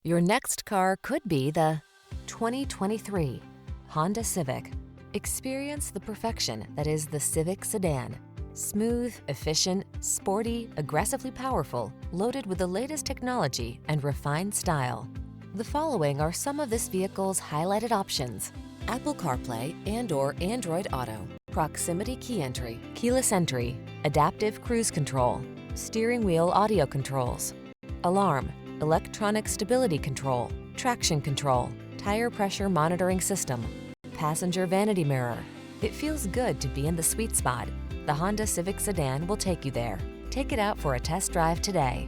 Your next car could be the 2023 Honda Civic. Experience the perfection that is the Civic sedan. Smooth, efficient, sporty, aggressively powerful, loaded with the latest technology and refined style. The following are some of this vehicle's highlighted options: Apple CarPlay and/or Android Auto, proximity key entry, keyless entry, adaptive cruise control, steering wheel audio controls, alarm, electronic stability control, traction control, tire pressure monitoring system, passenger vanity mirror. It feels good to be in the sweet spot. The Honda Civic sedan will take you there. Take it out for a test drive today.